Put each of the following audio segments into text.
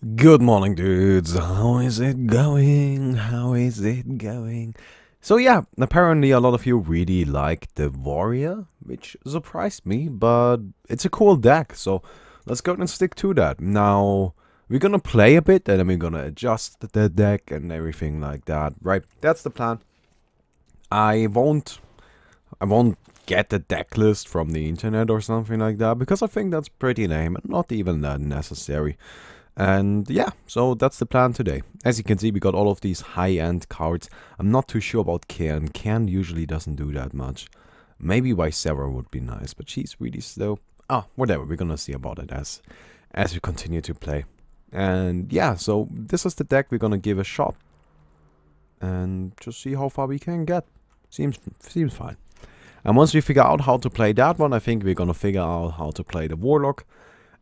Good morning, dudes. How is it going? How is it going? So yeah, apparently a lot of you really like the warrior, which surprised me, but it's a cool deck, so let's go and stick to that. Now, we're gonna play a bit, and then we're gonna adjust the deck and everything like that, right? That's the plan. I won't get the deck list from the internet or something like that, because I think that's pretty lame and not even that necessary. And yeah, so that's the plan today. As you can see, we got all of these high-end cards. I'm not too sure about Cairn. Cairn usually doesn't do that much. Maybe Ysera would be nice, but she's really slow. Ah, whatever, we're gonna see about it as we continue to play. And yeah, so this is the deck we're gonna give a shot. And just see how far we can get. Seems fine. And once we figure out how to play that one, I think we're gonna figure out how to play the Warlock.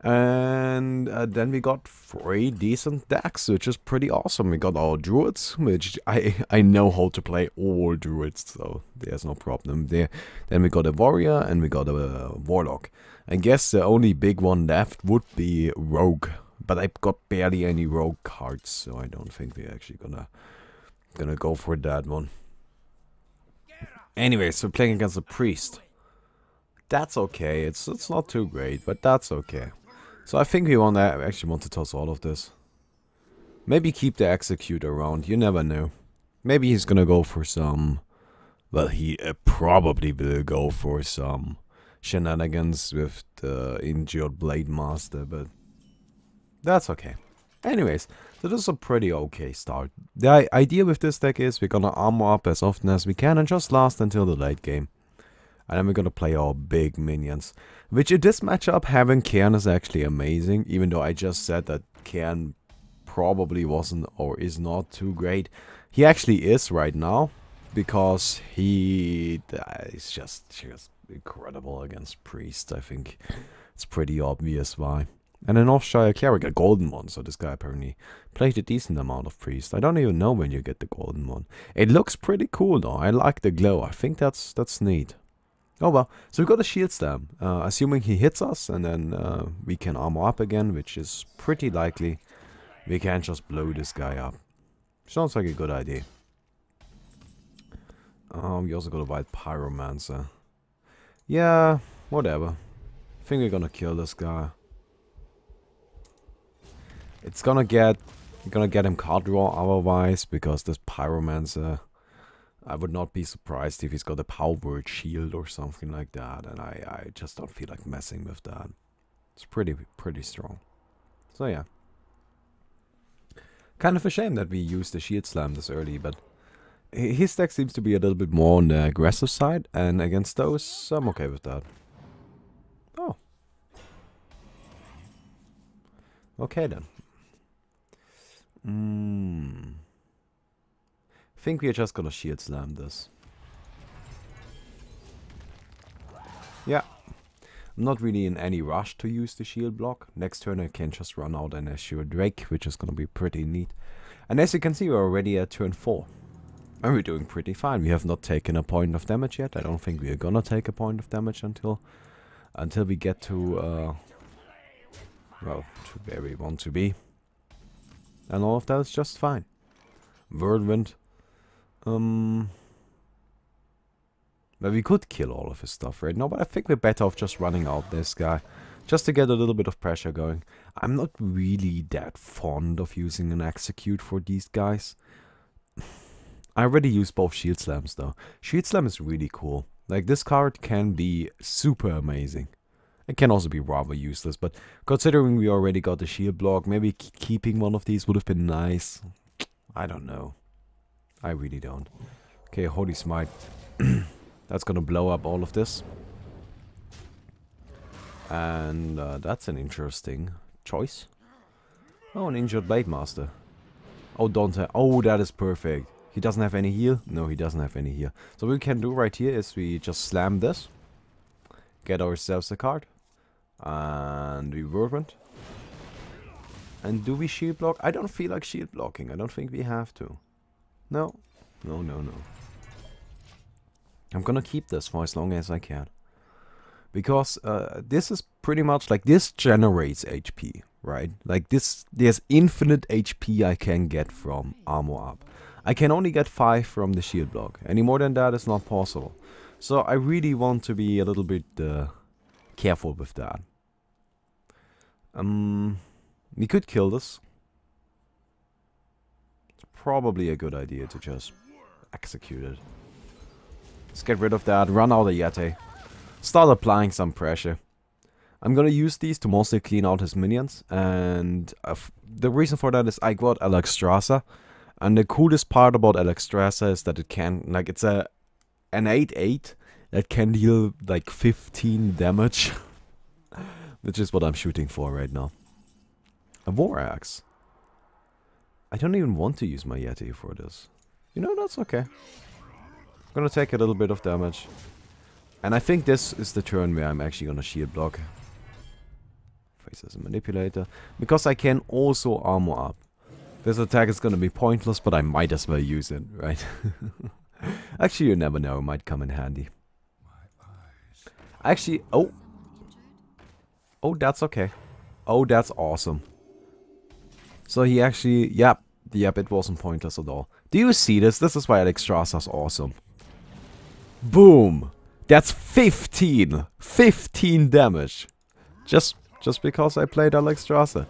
And then we got 3 decent decks, which is pretty awesome. We got our druids, which I know how to play all druids, so there's no problem there. Then we got a warrior and we got a warlock. I guess the only big one left would be rogue, but I've got barely any rogue cards, so I don't think we're actually gonna go for that one. Anyway, so playing against a priest. That's okay. It's not too great, but that's okay. So I think we actually want to toss all of this. Maybe keep the execute around. You never know. Maybe he's gonna go for some. Well, he probably will go for some shenanigans with the injured blade master, but that's okay. Anyways, so this is a pretty okay start. The idea with this deck is we're gonna armor up as often as we can and just last until the late game. And then we're gonna play our big minions. Which in this matchup, having Cairn is actually amazing. Even though I just said that Cairn probably wasn't or is not too great. He actually is right now. Because he is just incredible against Priest. I think it's pretty obvious why. And an Offshire Cleric, a golden one. So this guy apparently played a decent amount of Priest. I don't even know when you get the golden one. It looks pretty cool though. I like the glow. I think that's neat. Oh well, so we got a shield slam, assuming he hits us, and then we can armor up again, which is pretty likely. We can't just blow this guy up. Sounds like a good idea. We also got a Wild Pyromancer. Yeah, whatever. I think we're gonna kill this guy. It's gonna get him card draw otherwise, because this Pyromancer, I would not be surprised if he's got a power word shield or something like that, and I just don't feel like messing with that. It's pretty strong. So yeah. Kind of a shame that we used the shield slam this early, but his deck seems to be a little bit more on the aggressive side, and against those, I'm okay with that. Oh. Okay then. I think we're just gonna shield slam this. Yeah. I'm not really in any rush to use the shield block. Next turn I can just run out and issue a Drake, which is gonna be pretty neat. And as you can see, we're already at turn 4. And we're doing pretty fine. We have not taken a point of damage yet. I don't think we're gonna take a point of damage until we get to well, to where we want to be. And all of that is just fine. Whirlwind. Well, we could kill all of his stuff right now, but I think we're better off just running out this guy. Just to get a little bit of pressure going. I'm not really that fond of using an execute for these guys. I already used both shield slams though. Shield slam is really cool. Like, this card can be super amazing. It can also be rather useless, but considering we already got the shield block, maybe keeping one of these would have been nice. I don't know. I really don't. Okay, Holy Smite. That's gonna blow up all of this. And that's an interesting choice. Oh, an injured Blade Master. Oh, Dante. Oh, that is perfect. He doesn't have any heal? No, he doesn't have any heal. So what we can do right here is we just slam this. Get ourselves a card. And we whirlwind. And do we shield block? I don't feel like shield blocking. I don't think we have to. No. No, no, no. I'm gonna keep this for as long as I can. Because this is pretty much like, this generates HP. right? Like this, there's infinite HP I can get from armor up. I can only get 5 from the shield block. Any more than that is not possible. So I really want to be a little bit careful with that. We could kill this. It's probably a good idea to just execute it. Let's get rid of that, run out of Yeti. Start applying some pressure. I'm gonna use these to mostly clean out his minions. And the reason for that is I got Alexstrasza. And the coolest part about Alexstrasza is that it can, like, it's an 8/8 that can deal like 15 damage. Which is what I'm shooting for right now. A War Axe. I don't even want to use my Yeti for this. You know, that's okay. I'm gonna take a little bit of damage. And I think this is the turn where I'm actually gonna shield block. Face as a manipulator. Because I can also armor up. This attack is gonna be pointless, but I might as well use it, right? Actually, you never know, it might come in handy. Actually, oh! Oh, that's okay. Oh, that's awesome. So he actually, yep, it wasn't pointless at all. Do you see this? This is why Alexstrasza's awesome. Boom! That's 15! 15 damage! Just because I played Alexstrasza.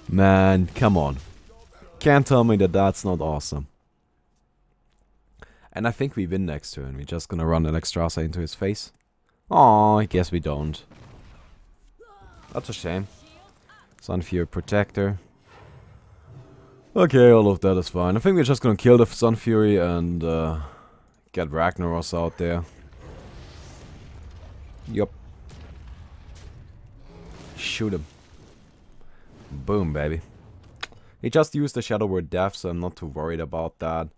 Man, come on. Can't tell me that that's not awesome. And I think we win next turn. We're just gonna run Alexstrasza into his face. Oh, I guess we don't. That's a shame. Sunfury Protector. Okay, all of that is fine. I think we're just gonna kill the Sunfury and get Ragnaros out there. Yup. Shoot him. Boom, baby. He just used the Shadow Word Death, so I'm not too worried about that.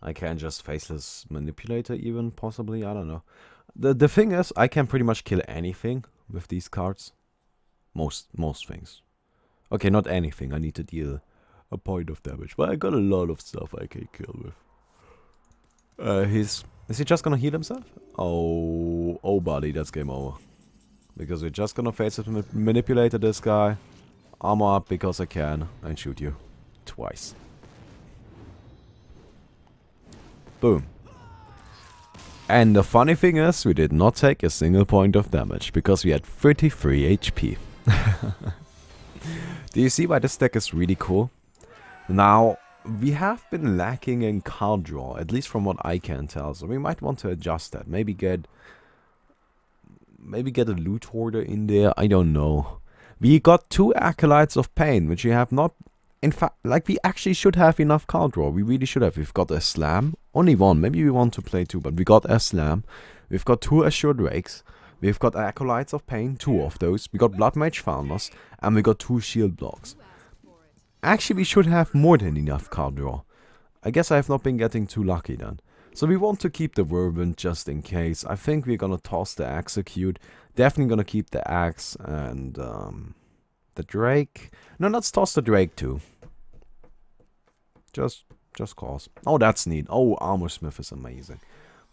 I can just Faceless Manipulator even, possibly, I don't know. The thing is, I can pretty much kill anything with these cards. Most things. Okay, not anything, I need to deal a point of damage. But I got a lot of stuff I can kill with. Is he just gonna heal himself? Oh buddy, that's game over. Because we're just gonna Faceless Manipulator this guy. Armor up because I can, and shoot you. Twice. Boom. And the funny thing is, we did not take a single point of damage, because we had 33 HP. Do you see why this deck is really cool? Now, we have been lacking in card draw, at least from what I can tell, so we might want to adjust that. Maybe get a Loot Hoarder in there, I don't know. We got 2 Acolytes of Pain, which we have not... In fact, like, we actually should have enough card draw. We really should have. We've got a Slam. Only one. Maybe we want to play 2, but we got a Slam. We've got 2 Assured Rakes. We've got Acolytes of Pain, 2 of those. We got Blood Mage Founders. And we got 2 Shield Blocks. Actually, we should have more than enough card draw. I guess I have not been getting too lucky then. So we want to keep the Whirlwind just in case. I think we're gonna toss the Execute. Definitely gonna keep the Axe and the Drake. No, let's toss the Drake too. Just cause. Oh, that's neat. Oh, Armor Smith is amazing.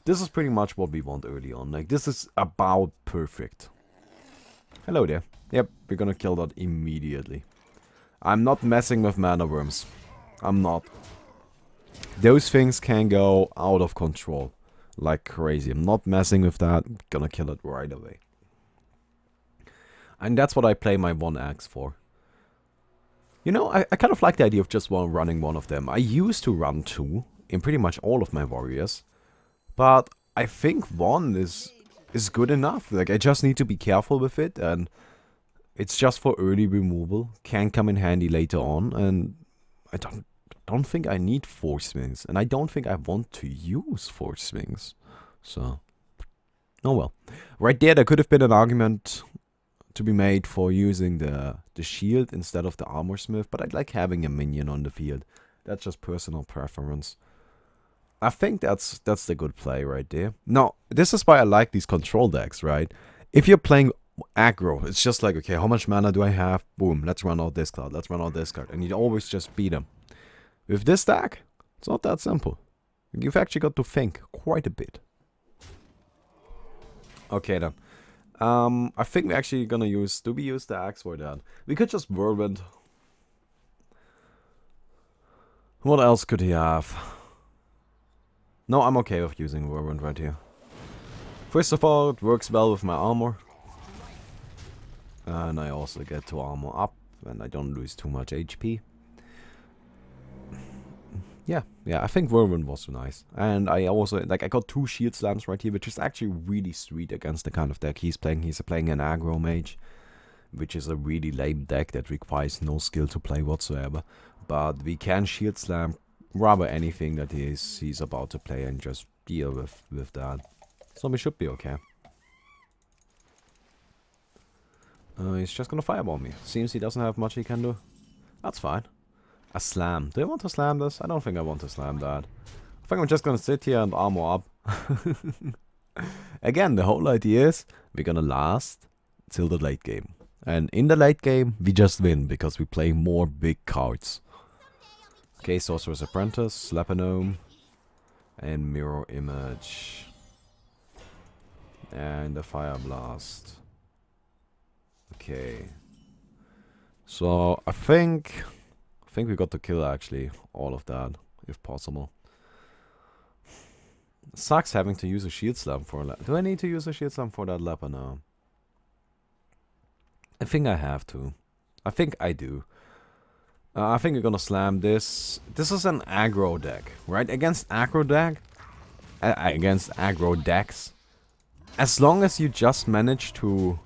This is pretty much what we want early on. Like, this is about perfect. Hello there. Yep, we're gonna kill that immediately. I'm not messing with Mana Worms. I'm not. Those things can go out of control like crazy. I'm not messing with that. I'm gonna kill it right away. And that's what I play my 1 axe for. You know, I kind of like the idea of just running one of them. I used to run 2 in pretty much all of my warriors. But I think 1 is good enough. Like, I just need to be careful with it. And it's just for early removal. Can come in handy later on. And I don't think I need Force Swings. And I don't think I want to use Force Swings. So, oh well. Right there could have been an argument to be made for using the shield instead of the Armor Smith, but I like having a minion on the field. That's just personal preference. I think that's the good play right there. Now, this is why I like these control decks, right? If you're playing aggro, it's just like, okay, how much mana do I have? Boom, let's run out this card, let's run out this card, and you always just beat them. With this deck, it's not that simple. You've actually got to think quite a bit. Okay then. I think we're actually gonna use... Do we use the axe for that? We could just whirlwind. What else could he have? No, I'm okay with using whirlwind right here. First of all, it works well with my armor. And I also get 2 armor up, and I don't lose too much HP. Yeah, I think whirlwind was nice. And I also, like, I got 2 shield slams right here, which is actually really sweet against the kind of deck he's playing. He's playing an aggro mage, which is a really lame deck that requires no skill to play whatsoever. But we can shield slam rather anything that he's about to play and just deal with that. So we should be okay. He's just gonna fireball me. Seems he doesn't have much he can do. That's fine. A slam. Do I want to slam this? I don't think I want to slam that. I think I'm just gonna sit here and armor up. Again, the whole idea is we're gonna last till the late game. And in the late game, we just win because we play more big cards. Okay, Sorcerer's Apprentice, Slapanome, and Mirror Image. And the Fire Blast. Okay. So, I think we got to kill actually all of that, if possible. Sucks having to use a shield slam for a Do I need to use a shield slam for that leper now? I think I have to. I think I do. I think we're gonna slam this. This is an aggro deck, right? Against aggro deck, against aggro decks, as long as you just manage to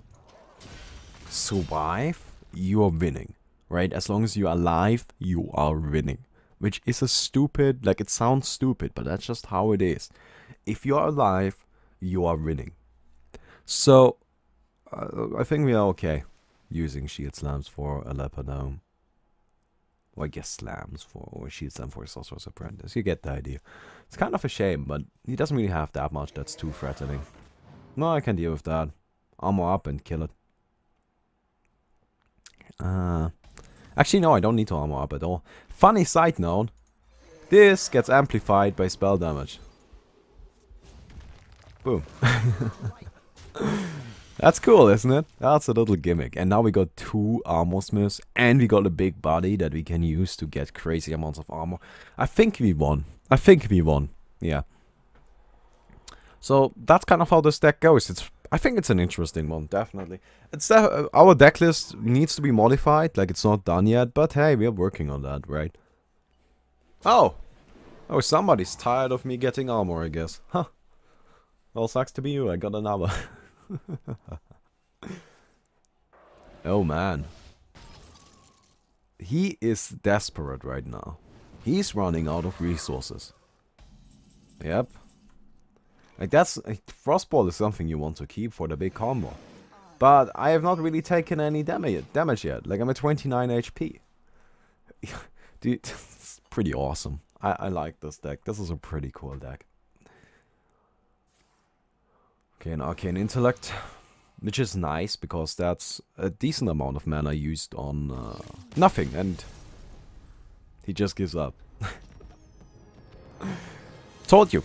survive, you are winning, right? As long as you're alive, you are winning. Which is a stupid, like it sounds stupid, but that's just how it is. If you're alive, you are winning. So, I think we are okay using shield slams for a Leopardome. Or I guess slams for, or shield slam for a Sorcerer's Apprentice. You get the idea. It's kind of a shame, but he doesn't really have that much that's too threatening. No, I can deal with that. Armor up and kill it. Actually, no, I don't need to armor up at all. Funny side note, this gets amplified by spell damage. Boom. That's cool, isn't it? That's a little gimmick. And now we got 2 armor smiths, and we got a big body that we can use to get crazy amounts of armor. I think we won. Yeah. So that's kind of how this deck goes. I think it's an interesting one, definitely. Our deck list needs to be modified, like it's not done yet, but hey, we are working on that, right? Oh, somebody's tired of me getting armor, I guess. Huh. Well, sucks to be you, I got another. Oh man. He is desperate right now. He's running out of resources. Yep. Like Frostball is something you want to keep for the big combo. But I have not really taken any damage yet. Like I'm at 29 HP. Dude, it's pretty awesome. I like this deck. This is a pretty cool deck. Okay, an Arcane Intellect. Which is nice because that's a decent amount of mana used on nothing. And he just gives up. Told you.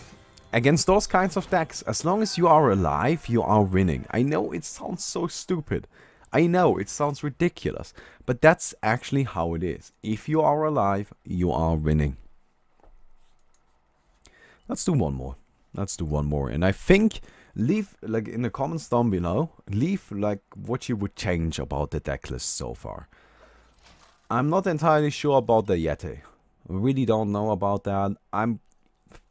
Against those kinds of decks, as long as you are alive, you are winning. I know it sounds so stupid. I know it sounds ridiculous. But that's actually how it is. If you are alive, you are winning. Let's do one more. And I think, leave, like, in the comments down below, leave, like, what you would change about the deck list so far. I'm not entirely sure about the Yeti. I really don't know about that. I'm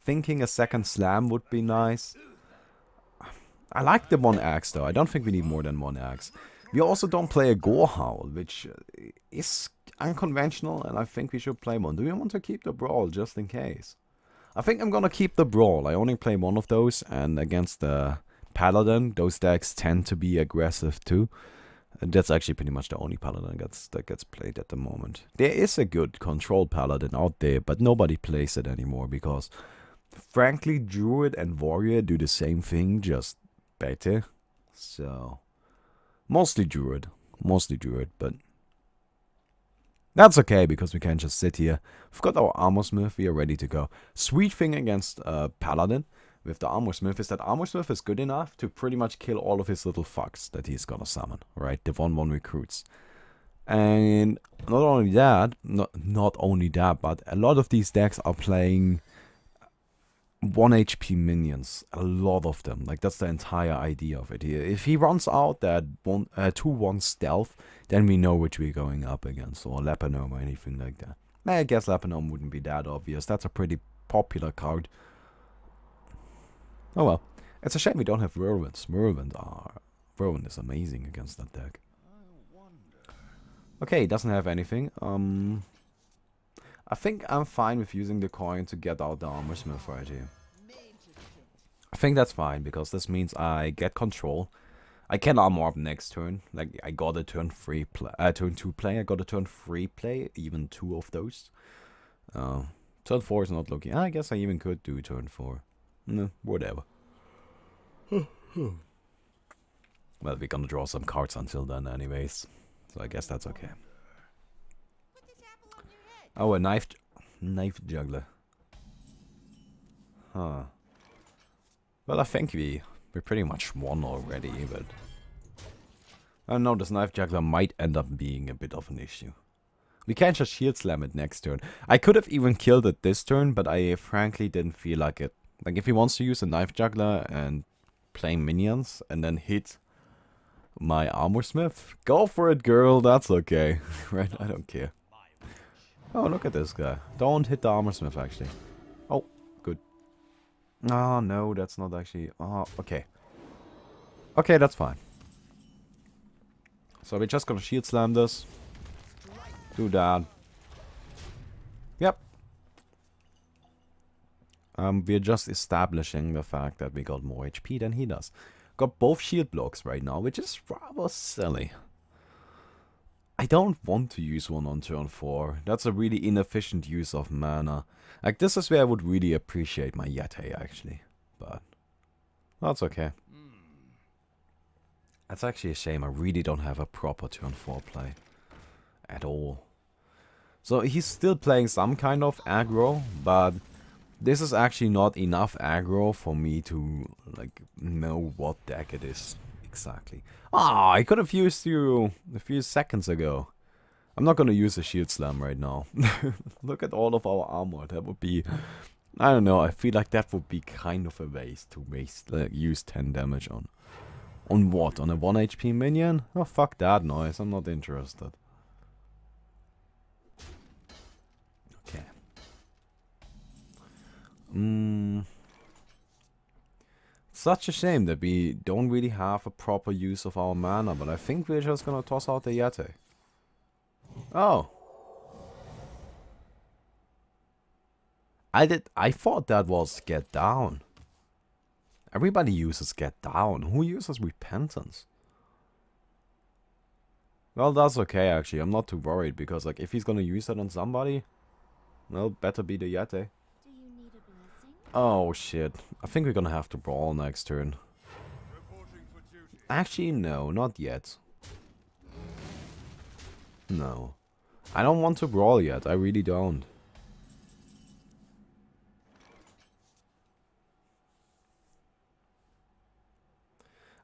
thinking a second slam would be nice. I like the 1 axe though. I don't think we need more than 1 axe. We also don't play a Gore Howl, which is unconventional, and I think we should play one. Do we want to keep the Brawl just in case? I think I'm gonna keep the Brawl. I only play 1 of those, and against the Paladin, those decks tend to be aggressive too. And that's actually pretty much the only Paladin that gets played at the moment. There is a good control Paladin out there, but nobody plays it anymore because frankly, Druid and Warrior do the same thing, just better. So, mostly Druid, but that's okay because we can just sit here. We've got our Armor Smith, we are ready to go. Sweet thing against Paladin, with the Armor Smith is that Armor Smith is good enough to pretty much kill all of his little fucks that he's gonna summon, right? The 1/1 recruits. And not only that, but a lot of these decks are playing 1 HP minions. A lot of them. Like, that's the entire idea of it here. If he runs out that 2/1 stealth, then we know which we're going up against, or Lepanome or anything like that. I guess Lepanome wouldn't be that obvious. That's a pretty popular card. Oh well. It's a shame we don't have Whirlwinds. Whirlwind is amazing against that deck. Okay, he doesn't have anything. I think I'm fine with using the coin to get out the Armor Smith right here. I think that's fine, because this means I get control. I can armor up next turn. Like, I got a turn 2 play, I got a turn 3 play, even 2 of those. Turn 4 is not looking. I guess I even could do turn 4. No, whatever. Well, we're gonna draw some cards until then anyways. So I guess that's okay. Oh, a knife juggler. Huh. Well, I think we pretty much won already, but I don't know, this knife juggler might end up being a bit of an issue. We can't just shield slam it next turn. I could have even killed it this turn, but I frankly didn't feel like it. Like, if he wants to use a knife juggler and play minions and then hit my Armor Smith, go for it, girl, that's okay. Right, I don't care. Oh, look at this guy. Don't hit the Armor Smith, actually. Oh, good. Oh, no, that's not actually... Oh, okay. Okay, that's fine. So we're just gonna shield slam this. Do that. Yep. We're just establishing the fact that we got more HP than he does. Got both shield blocks right now, which is rather silly. I don't want to use one on turn 4. That's a really inefficient use of mana. Like, this is where I would really appreciate my Yeti, actually. But that's okay. That's actually a shame. I really don't have a proper turn 4 play. At all. So he's still playing some kind of aggro, but this is actually not enough aggro for me to, like, know what deck it is exactly. Ah, I could have used you a few seconds ago. I'm not gonna use a shield slam right now. Look at all of our armor. That would be, I don't know, I feel like that would be kind of a waste to use 10 damage on. On what? On a 1 HP minion? Oh, fuck that noise. I'm not interested. Okay. Such a shame that we don't really have a proper use of our mana, but I think we're just gonna toss out the Yeti. Oh. I thought that was Get Down. Everybody uses Get Down. Who uses Repentance? Well, that's okay, actually. I'm not too worried, because, like, if he's gonna use that on somebody, well, better be the Yeti. Oh, shit. I think we're gonna have to brawl next turn. Actually, no, not yet. No. I don't want to brawl yet. I really don't.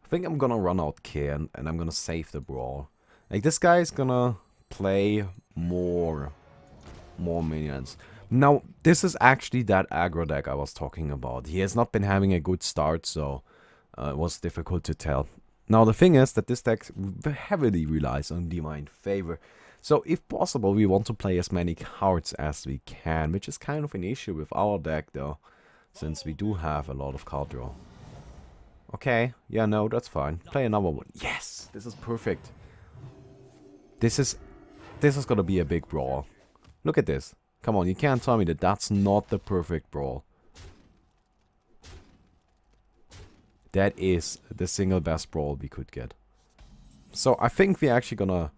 I think I'm gonna run out Cairn, and I'm gonna save the brawl. Like, this guy is gonna play more minions. Now, this is actually that aggro deck I was talking about. He has not been having a good start, so it was difficult to tell. Now, the thing is that this deck heavily relies on Divine Favor. So, if possible, we want to play as many cards as we can, which is kind of an issue with our deck, though, since we do have a lot of card draw. Okay, yeah, no, that's fine. Play another one. Yes! This is perfect. This is gonna be a big brawl. Look at this. Come on, you can't tell me that that's not the perfect brawl. That is the single best brawl we could get. So I think we're actually gonna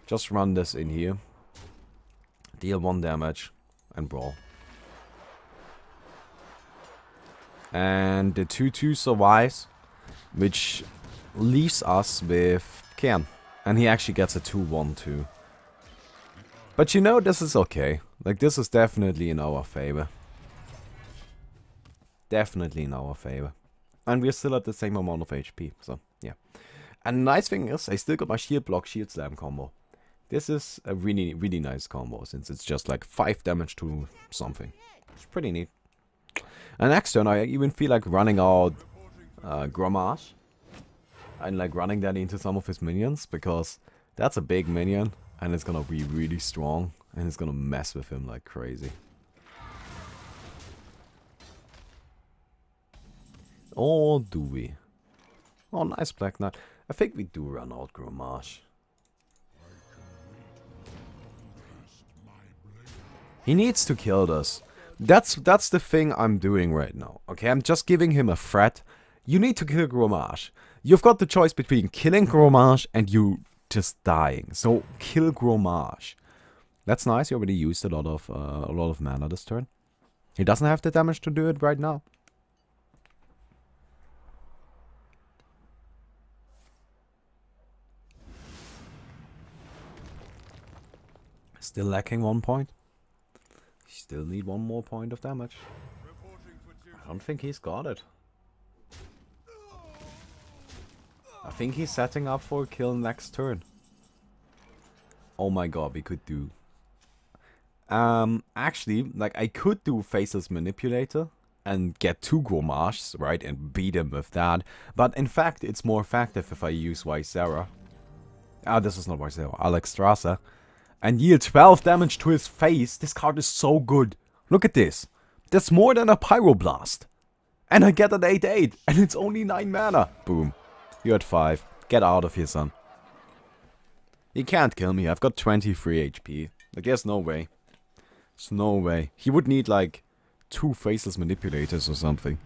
just run this in here. Deal 1 damage and brawl. And the 2/2 survives, which leaves us with Cairn. And he actually gets a 2/1 too. But you know, this is okay. Like, this is definitely in our favor. definitely in our favor. And we're still at the same amount of HP, so yeah. And the nice thing is, I still got my shield block, shield slam combo. This is a really, really nice combo, since it's just like 5 damage to something. It's pretty neat. And next turn, I even feel like running out Grammage. And like running that into some of his minions, because that's a big minion. And it's gonna be really strong. And it's gonna mess with him like crazy. Or do we? Oh, nice Black Knight. I think we do run out Grammage. He needs to kill us. That's the thing I'm doing right now. Okay, I'm just giving him a threat. You need to kill Grammage. You've got the choice between killing Grammage and you just dying. So kill Grammage. That's nice. He already used a lot of mana this turn. He doesn't have the damage to do it right now. Still lacking 1 point. Still need 1 more point of damage. I don't think he's got it. I think he's setting up for a kill next turn. Oh my god, we could do... actually, like, I could do Faceless Manipulator and get 2 Grommages, right, and beat him with that. But in fact, it's more effective if I use Visera. Ah, this is not Visera, Alexstrasza. And deal 12 damage to his face. This card is so good. Look at this. That's more than a Pyroblast. And I get an 8-8. And it's only 9 mana. Boom. You're at 5. Get out of here, son. He can't kill me. I've got 23 HP. Like, there's no way. There's no way. He would need, like, 2 Faceless Manipulators or something.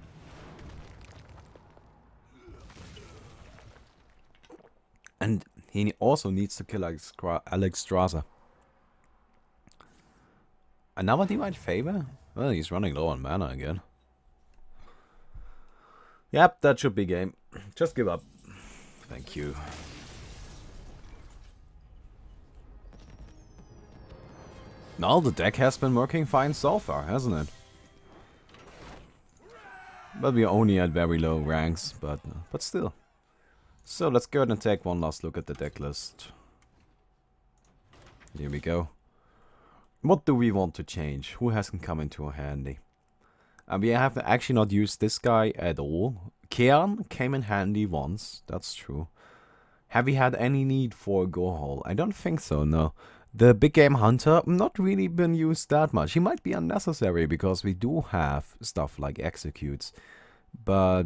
And he also needs to kill Alexstrasza. Another Divine Favor? Well, he's running low on mana again. Yep, that should be game. Just give up. Thank you. Now the deck has been working fine so far, hasn't it? But we're only at very low ranks, but still. So let's go ahead and take one last look at the deck list. Here we go. What do we want to change? Who hasn't come into handy? We have actually not used this guy at all. Cairn came in handy once, that's true. Have we had any need for a Gohol? I don't think so, no. The Big Game Hunter, not really been used that much. He might be unnecessary because we do have stuff like Executes. But,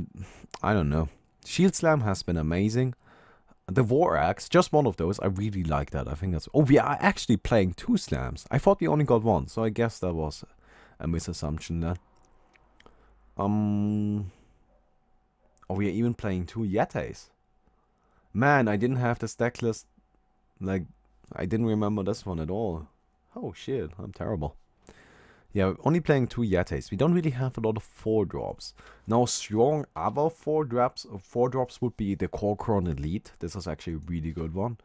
I don't know. Shield Slam has been amazing. The War Axe, just one of those. I really like that. I think that's... Oh, we are actually playing 2 slams. I thought we only got 1, so I guess that was a misassumption then. Oh, we are even playing 2 Yetis. Man, I didn't have the stack list. Like, I didn't remember this one at all. Oh shit, I'm terrible. Yeah, we're only playing 2 Yetis. We don't really have a lot of 4-drops. Now, strong other 4-drops would be the Corcoran Elite. This is actually a really good one.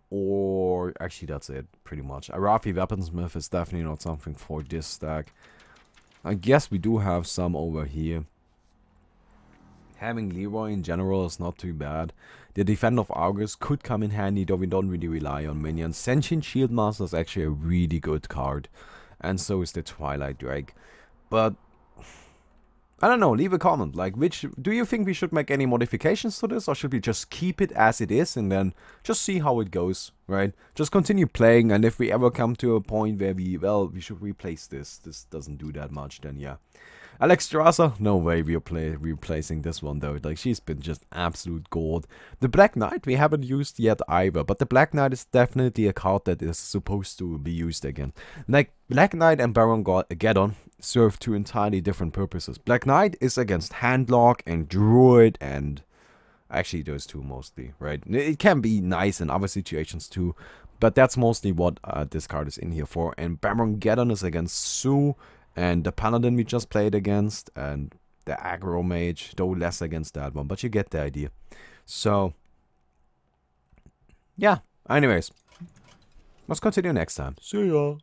Or, actually that's it, pretty much. Arathi Weaponsmith is definitely not something for this stack. I guess we do have some over here. Having Leroy in general is not too bad. The Defender of Argus could come in handy, though we don't really rely on minions. Sentient Shieldmaster is actually a really good card. And so is the Twilight Drake. But I don't know, leave a comment. Like, do you think we should make any modifications to this? Or should we just keep it as it is and then just see how it goes, right? Just continue playing, and if we ever come to a point where we should replace this. This doesn't do that much, then yeah. Alexstrasza, no way we are replacing this one though. Like, she's been just absolute gold. The Black Knight we haven't used yet either, but the Black Knight is definitely a card that is supposed to be used again. Like, Black Knight and Baron Geddon serve 2 entirely different purposes. Black Knight is against Handlock and Druid and... Actually, those 2 mostly, right? It can be nice in other situations too, but that's mostly what this card is in here for. And Baron Geddon is against Sue, and the Paladin we just played against, and the Aggro Mage, though less against that one, but you get the idea. So, yeah, anyways, let's continue next time. See ya!